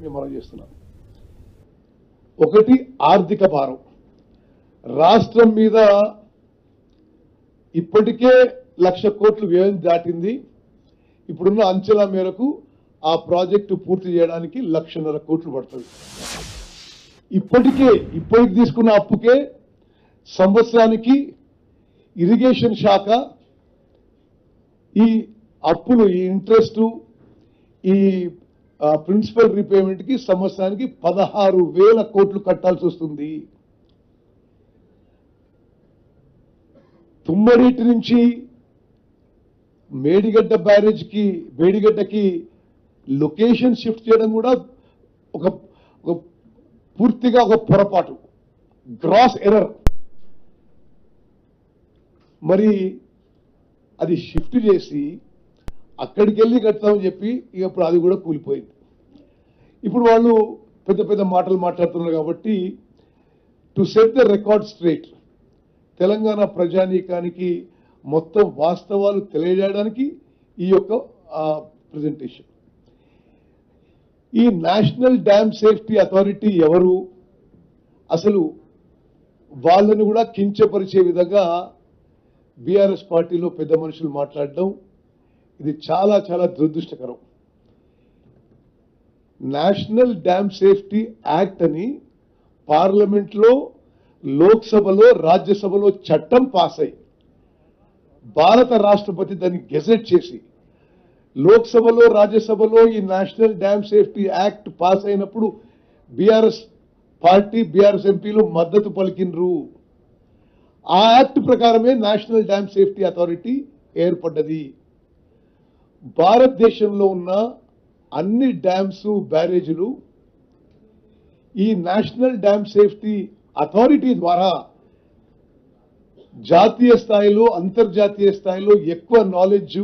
మేము మనం చేస్తున్నాం. ఒకటి ఆర్థిక భారం రాష్ట్రం మీద ఇప్పటికే 1,00,000 కోట్లు వ్యయం దాటింది. ఇప్పుడున్న అంచనా మేరకు ఆ ప్రాజెక్టు పూర్తి చేయడానికి 1,50,000 కోట్లు పడుతుంది. ఇప్పటికి తీసుకున్న అప్పుకే సంవత్సరానికి ఇరిగేషన్ శాఖ ఈ అప్పులు, ఈ ఇంట్రెస్ట్, ఈ ప్రిన్సిపల్ రీపేమెంట్ కి సంవత్సరానికి 16,000 కోట్లు కట్టాల్సి వస్తుంది. తుమ్మడేటి నుంచి మేడిగడ్డకి లొకేషన్ షిఫ్ట్ చేయడం కూడా ఒక పూర్తిగా ఒక పొరపాటు, గ్రాస్ ఎర్రర్. మరి అది షిఫ్ట్ చేసి అక్కడికి వెళ్ళి కడతామని చెప్పి ఇక ఇప్పుడు అది కూడా కూలిపోయింది. ఇప్పుడు వాళ్ళు పెద్ద పెద్ద మాటలు మాట్లాడుతున్నారు కాబట్టి to set the record straight, Telangana ప్రజానీకానికి మొత్తం వాస్తవాలు తెలియజేయడానికి ఈ యొక్క ప్రెజెంటేషన్. ఈ నేషనల్ డ్యామ్ సేఫ్టీ అథారిటీ ఎవరు, అసలు వాళ్ళని కూడా కించపరిచే విధంగా బీఆర్ఎస్ పార్టీలో పెద్ద మనుషులు మాట్లాడడం ఇది చాలా చాలా దురదృష్టకరం. నేషనల్ డ్యామ్ సేఫ్టీ యాక్ట్ అని పార్లమెంట్లో, లోక్సభలో, రాజ్యసభలో చట్టం పాస్ అయ్యి భారత రాష్ట్రపతి దాన్ని గెజెట్ చేసి లోక్సభలో, రాజ్యసభలో ఈ national dam safety act pass అయినప్పుడు బీఆర్ఎస్ పార్టీ, బీఆర్ఎస్ ఎంపీలు మద్దతు పలికినరు. ఆ యాక్ట్ ప్రకారమే నేషనల్ డ్యామ్ సేఫ్టీ అథారిటీ ఏర్పడ్డది. భారతదేశంలో ఉన్న అన్ని డ్యామ్స్, బ్యారేజీలు ఈ నేషనల్ డ్యామ్ సేఫ్టీ అథారిటీ ద్వారా జాతీయ స్థాయిలో, అంతర్జాతీయ స్థాయిలో ఎక్కువ నాలెడ్జ్,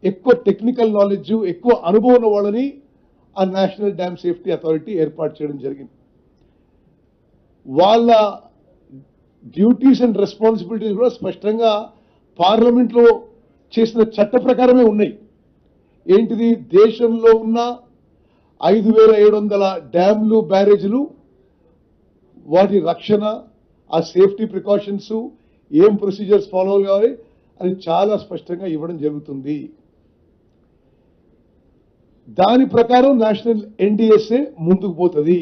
ఎక్కువ టెక్నికల్ నాలెడ్జ్, ఎక్కువ అనుభవం ఉన్న వాళ్ళని ఆ నేషనల్ డ్యామ్ సేఫ్టీ అథారిటీ ఏర్పాటు చేయడం జరిగింది. వాళ్ళ డ్యూటీస్ అండ్ రెస్పాన్సిబిలిటీస్ కూడా స్పష్టంగా పార్లమెంట్లో చేసిన చట్ట ప్రకారమే ఉన్నాయి. ఏంటిది? దేశంలో ఉన్న 5,700 డ్యామ్లు, బ్యారేజీలు, వాటి రక్షణ, ఆ సేఫ్టీ ప్రికాషన్స్, ఏం ప్రొసీజర్స్ ఫాలో కావాలి అని చాలా స్పష్టంగా ఇవ్వడం జరుగుతుంది. దాని ప్రకారం నేషనల్ ఎన్డీఎస్ఏ ముందుకు పోతుంది.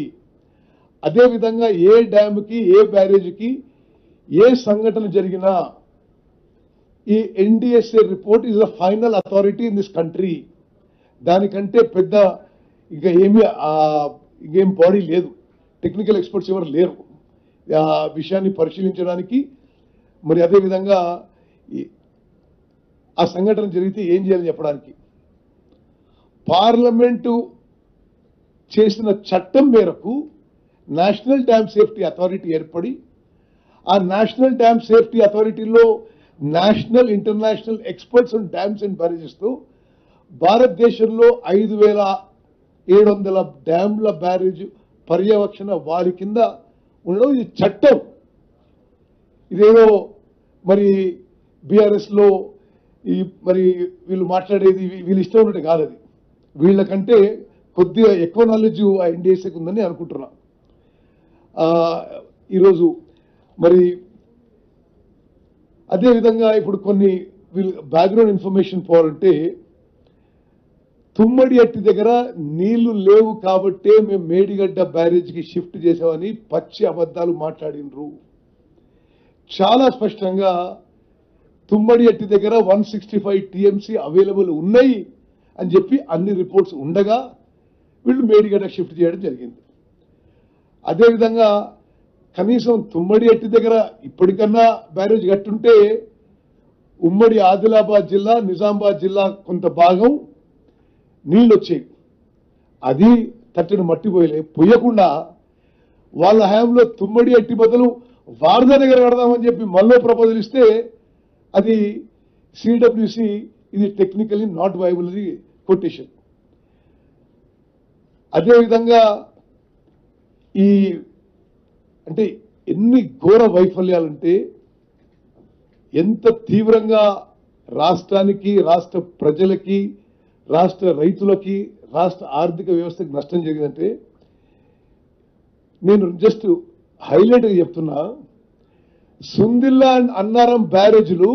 అదేవిధంగా ఏ డ్యామ్కి, ఏ బ్యారేజీకి ఏ సంఘటన జరిగినా ఈ NDSA report is the final authority in this country. దానికంటే పెద్ద ఇంకా ఇంకేం బాడీ లేదు, టెక్నికల్ ఎక్స్పర్ట్స్ ఎవరు లేరు ఆ విషయాన్ని పరిశీలించడానికి. మరి అదేవిధంగా ఆ సంఘటన జరిగితే ఏం చేయాలని చెప్పడానికి పార్లమెంటు చేసిన చట్టం మేరకు నేషనల్ డ్యామ్ సేఫ్టీ అథారిటీ ఏర్పడి, ఆ నేషనల్ డ్యామ్ సేఫ్టీ అథారిటీలో national, international experts on dams and barrages తో భారతదేశంలో 5,700 డ్యామ్ల, బ్యారేజ్ పర్యవేక్షణ వారి కింద ఉండడం ఇది చట్టం. ఇదేదో మరి బీఆర్ఎస్ లో మరి వీళ్ళు మాట్లాడేది వీళ్ళు ఇష్టం ఉన్నట్టు కాదు. అది వీళ్ళకంటే కొద్దిగా ఎక్కువ నాలెడ్జ్ ఆ ఎన్డీఎస్ఏకి ఉందని అనుకుంటున్నా. ఈరోజు మరి అదేవిధంగా ఇప్పుడు కొన్ని బ్యాక్గ్రౌండ్ ఇన్ఫర్మేషన్ పోవాలంటే, తుమ్మడి అట్టి దగ్గర నీళ్లు లేవు కాబట్టే మేము మేడిగడ్డ బ్యారేజ్కి షిఫ్ట్ చేసామని పచ్చి అబద్ధాలు మాట్లాడినరు. చాలా స్పష్టంగా తుమ్మడి అట్టి దగ్గర 165 టీఎంసీ అవైలబుల్ ఉన్నాయి అని చెప్పి అన్ని రిపోర్ట్స్ ఉండగా వీళ్ళు మేడిగడ్డ షిఫ్ట్ చేయడం జరిగింది. అదేవిధంగా కనీసం తుమ్మడి అట్టి దగ్గర ఇప్పటికన్నా బ్యారేజ్ కట్టుంటే ఉమ్మడి ఆదిలాబాద్ జిల్లా, నిజామాబాద్ జిల్లా కొంత భాగం నీళ్ళు వచ్చేవి. అది తట్టిన మట్టి పోయకుండా వాళ్ళ హయాంలో తుమ్మడి అట్టి బదులు వారధ దగ్గర కడదామని చెప్పి మళ్ళీ ప్రపోజల్ ఇస్తే అది సిడబ్ల్యూసి ఇది టెక్నికలీ నాట్ వైబుల్ అది కొటేషన్. అదేవిధంగా ఈ అంటే ఎన్ని ఘోర వైఫల్యాలంటే, ఎంత తీవ్రంగా రాష్ట్రానికి, రాష్ట్ర ప్రజలకి, రాష్ట్ర రైతులకి, రాష్ట్ర ఆర్థిక వ్యవస్థకు నష్టం జరిగిందంటే నేను జస్ట్ హైలైట్గా చెప్తున్నా. సుందిల్లా అండ్ అన్నారం బ్యారేజ్లు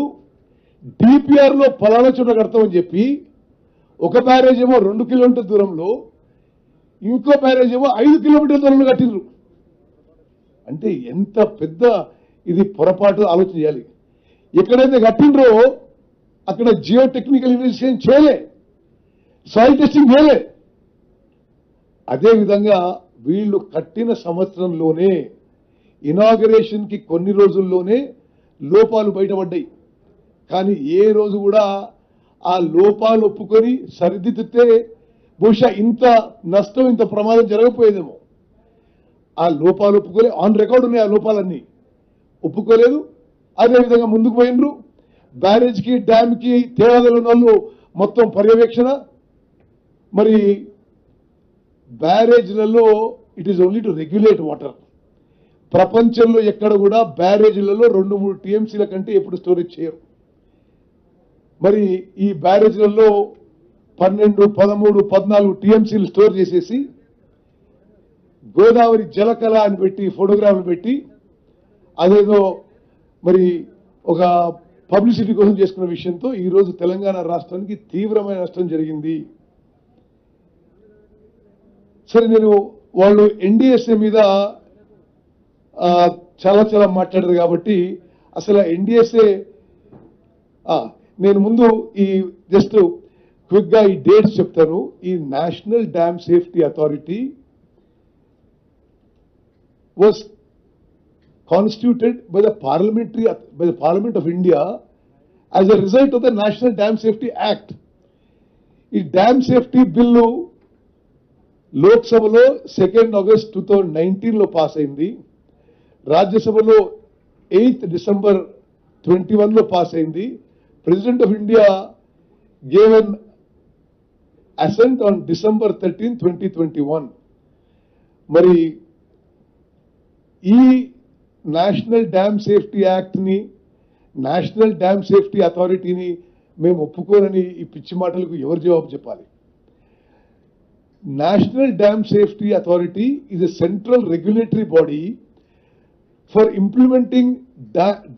డిపిఆర్లో పలానా చోట కడతామని చెప్పి ఒక బ్యారేజ్ ఏమో 2 కిలోమీటర్ల దూరంలో, ఇంకో బ్యారేజ్ ఏమో 5 కిలోమీటర్ల దూరంలో కట్టిండ్రు. అంటే ఎంత పెద్ద ఇది పొరపాటు ఆలోచన చేయాలి. ఎక్కడైతే కట్టిండ్రో అక్కడ జియో టెక్నికల్ ఇన్వెస్టిగేషన్ చేయలే, సాయిల్ టెస్టింగ్ చేయలే. అదేవిధంగా వీళ్ళు కట్టిన సంవత్సరంలోనే ఇనాగరేషన్ కి కొన్ని రోజుల్లోనే లోపాలు బయటపడ్డాయి. కానీ ఏ రోజు కూడా ఆ లోపాలు ఒప్పుకొని సరిదిద్దితే బహుశా ఇంత నష్టం, ఇంత ప్రమాదం జరగకపోయేదేమో. ఆ లోపాలు ఒప్పుకోలే, ఆన్ రికార్డు ఉన్నాయి. ఆ లోపాలన్నీ ఒప్పుకోలేదు. అదేవిధంగా ముందుకు పోయినరు. బ్యారేజ్కి డ్యామ్కి తేడాలు ఉన్న వాళ్ళు మొత్తం పర్యవేక్షణ. మరి బ్యారేజ్లలో it is only to regulate water. ప్రపంచంలో ఎక్కడ కూడా బ్యారేజ్లలో 2-3 టీఎంసీల కంటే ఎప్పుడు స్టోరేజ్ చేయరు. మరి ఈ బ్యారేజ్లలో 12, 13, 14 టీఎంసీలు స్టోర్ చేసేసి గోదావరి జలకళ అని పెట్టి ఫోటోగ్రాఫ్లు పెట్టి అదేదో మరి ఒక పబ్లిసిటీ కోసం చేసుకున్న విషయంతో ఈరోజు తెలంగాణ రాష్ట్రానికి తీవ్రమైన నష్టం జరిగింది. సరే, నేను వాళ్ళు ఎన్డీఎస్ఏ మీద చాలా చాలా మాట్లాడారు కాబట్టి అసలు ఎన్డీఎస్ఏ నేను ముందు ఈ జస్ట్ క్విక్ గా ఈ డేట్స్ చెప్తాను. ఈ national dam safety authority was constituted by the Parliament of India as a result of the National Dam Safety Act. ఈ డ్యామ్ సేఫ్టీ బిల్లు లోక్సభలో 2 ఆగస్ట్ 2019లో పాస్ అయింది. రాజ్యసభలో 8 డిసెంబర్ 21లో పాస్ అయింది. President of India gave an assent on December 13, 2021. మరి ఈ national dam safety act ని, national dam safety అథారిటీని మేము ఒప్పుకోనని ఈ పిచ్చి మాటలకు ఎవరు జవాబు చెప్పాలి? National dam safety authority is a central regulatory body for implementing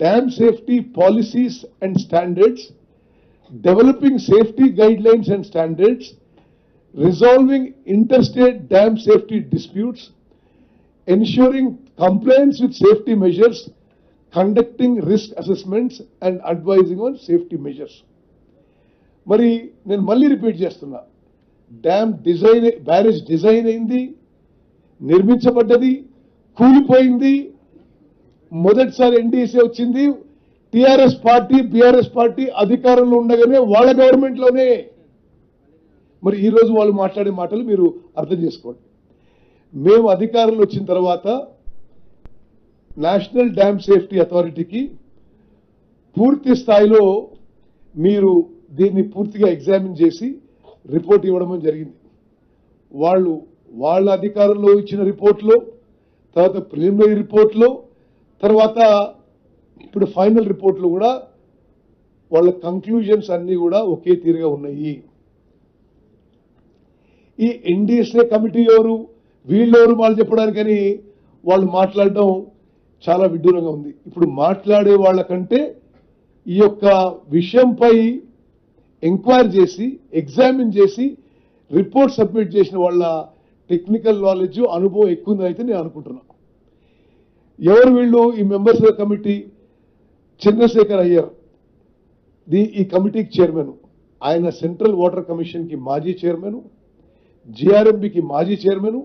dam safety policies and standards, developing safety guidelines and standards, resolving interstate dam safety disputes, ensuring compliance with safety measures, conducting risk assessments and advising on safety measures. మరి నేను మళ్ళీ repeat చేస్తున్నా, dam design, barrage design అయింది, నిర్మించబడ్డది, కూలిపోయింది. మొదటిసారి NDSA వచ్చింది. TRS party, BRS party అధికారంలో ఉండగానే వాళ్ళ గవర్నమెంట్ లోనే. మరి ఈ రోజు వాళ్ళు మాట్లాడే మాటలు మీరు అర్థం చేసుకోండి. మేము అధికారంలో వచ్చిన తర్వాత నేషనల్ డ్యామ్ సేఫ్టీ అథారిటీకి పూర్తి స్థాయిలో మీరు దీన్ని పూర్తిగా ఎగ్జామిన్ చేసి రిపోర్ట్ ఇవ్వడం జరిగింది. వాళ్ళ అధికారంలో ఇచ్చిన రిపోర్ట్లో, తర్వాత ప్రిలిమినరీ రిపోర్ట్లో, తర్వాత ఇప్పుడు ఫైనల్ రిపోర్ట్లు కూడా వాళ్ళ కంక్లూజన్స్ అన్ని కూడా ఒకే తీరుగా ఉన్నాయి. ఈ ఎన్డీఎస్ఏ కమిటీ ఎవరు, వీళ్ళెవరు వాళ్ళు చెప్పడానికని వాళ్ళు మాట్లాడడం చాలా విడ్డూరంగా ఉంది. ఇప్పుడు మాట్లాడే వాళ్ళకంటే ఈ యొక్క విషయంపై ఎంక్వైరీ చేసి, ఎగ్జామిన్ చేసి రిపోర్ట్ సబ్మిట్ చేసిన వాళ్ళ టెక్నికల్ నాలెడ్జ్, అనుభవం ఎక్కువ ఉందని అయితే నేను అనుకుంటున్నా. ఎవరు వీళ్ళు? ఈ members of committee Chandrasekhar Iyer ఈ కమిటీకి చైర్మన్. ఆయన సెంట్రల్ వాటర్ కమిషన్ కి మాజీ చైర్మన్, జిఆర్ఎంబికి మాజీ చైర్మన్,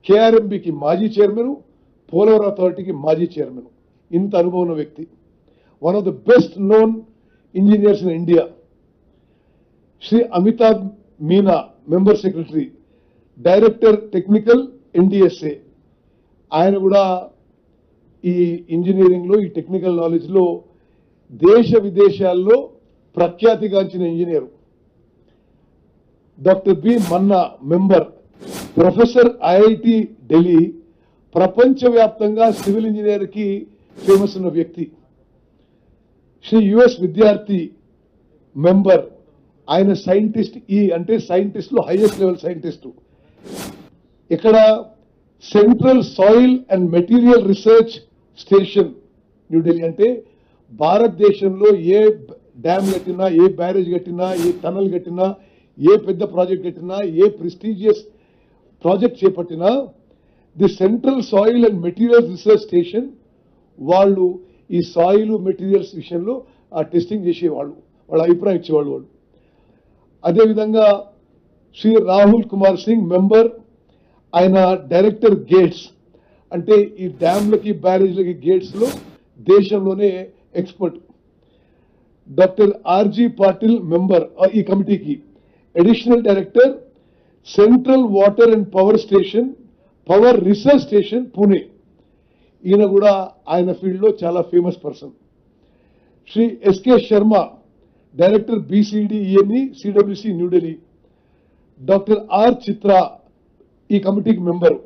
కేఆర్ఎంబికి మాజీ చైర్మన్, పోలవరం అథారిటీకి మాజీ చైర్మన్. ఇంత అనుభవం ఉన్న వ్యక్తి, one of the best known engineers in India. Shri Amitabh Meena, member secretary, director technical NDSA. ఆయన కూడా ఈ ఇంజనీరింగ్ లో, ఈ టెక్నికల్ నాలెడ్జ్ లో దేశ విదేశాల్లో ప్రఖ్యాతిగాంచిన ఇంజనీరు. డాక్టర్ బి మన్నా, మెంబర్, ప్రొఫెసర్ ఐఐటి ఢిల్లీ, ప్రపంచవ్యాప్తంగా సివిల్ ఇంజనీర్ కి ఫేమస్ ఉన్న వ్యక్తి. శ్రీ యుఎస్ విద్యార్థి, మెంబర్, ఆయన సైంటిస్ట్ అంటే సైంటిస్టులు హైయెస్ట్ లెవెల్ సైంటిస్టు. ఇక్కడ central soil and material research station New Delhi. అంటే భారతదేశంలో ఏ డ్యామ్ కట్టినా, ఏ బ్యారేజ్ కట్టినా, ఏ టనల్ కట్టినా, ఏ పెద్ద ప్రాజెక్ట్ కట్టినా, ఏ ప్రెస్టీజియస్ ప్రాజెక్ట్ చేపట్టినా the central soil and materials research station వాళ్ళు ఈ సాయిల్ మెటీరియల్స్ విషయంలో ఆ టెస్టింగ్ చేసేవాళ్ళు, వాళ్ళ అభిప్రాయం ఇచ్చేవాళ్ళు వాళ్ళు. అదేవిధంగా శ్రీ రాహుల్ కుమార్ సింగ్ మెంబర్, ఆయన డైరెక్టర్ గేట్స్, అంటే ఈ డ్యామ్లకి బ్యారేజ్లకి గేట్స్లో దేశంలోనే expert. Doctor RG Patil member ఈ కమిటీకి, additional director central water and power research station Pune. ఈయన కూడా ఆయన ఫీల్డ్లో చాలా famous person. Shri SK Sharma, director BCDE CWC New Delhi. Doctor R Chitra ఈ కమిటీకి మెంబరు,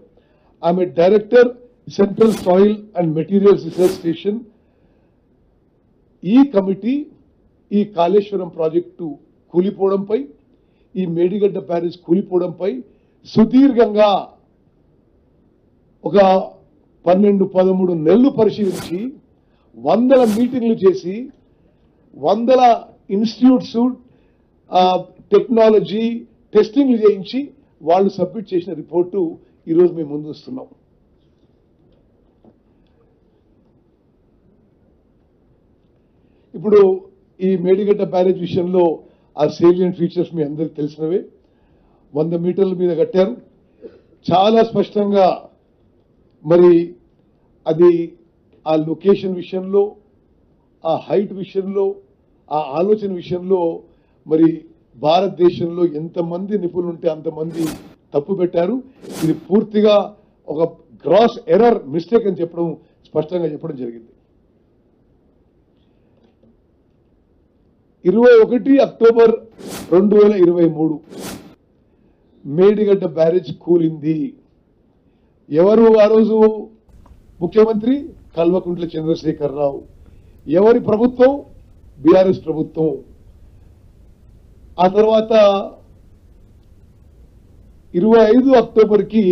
ఆమె director central soil and materials research station. ఈ కమిటీ ఈ కాళేశ్వరం ప్రాజెక్టు కూలిపోవడంపై, ఈ మేడిగడ్డ బ్యారేజ్ కూలిపోవడంపై సుదీర్ఘంగా ఒక 12-13 నెలలు పరిశీలించి, వందల మీటింగ్లు చేసి, వందల ఇన్స్టిట్యూట్స్ టెక్నాలజీ టెస్టింగ్లు చేయించి వాళ్ళు సబ్మిట్ చేసిన రిపోర్టు ఈరోజు మేము ముందు వస్తున్నాం. ఇప్పుడు ఈ మేడిగడ్డ బ్యారేజ్ విషయంలో ఆ సేలియంట్ ఫీచర్స్ మీ అందరికి తెలిసినవే. 100 మీటర్ల మీద కట్టారు. చాలా స్పష్టంగా మరి అది ఆ లొకేషన్ విషయంలో, ఆ హైట్ విషయంలో, ఆ ఆలోచన విషయంలో మరి భారతదేశంలో ఎంతమంది నిపుణులు ఉంటే అంతమంది తప్పు పెట్టారు. ఇది పూర్తిగా ఒక గ్రాస్ ఎర్రర్, మిస్టేక్ అని స్పష్టంగా చెప్పడం జరిగింది. 21 అక్టోబర్ 2023 మేడిగడ్డ బ్యారేజ్ కూలింది. ఎవరు ఆ రోజు ముఖ్యమంత్రి? కల్వకుంట్ల చంద్రశేఖరరావు. ఎవరి ప్రభుత్వం? బీఆర్ఎస్ ప్రభుత్వం. ఆ తర్వాత 25 అక్టోబర్కి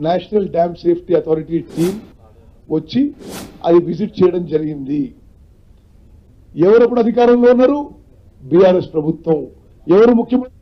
national dam safety authority team వచ్చి అది విజిట్ చేయడం జరిగింది. ఎవరప్పుడు అధికారంలో ఉన్నారు? బీఆర్ఎస్ ప్రభుత్వం. ఎవరు ముఖ్యమంత్రి?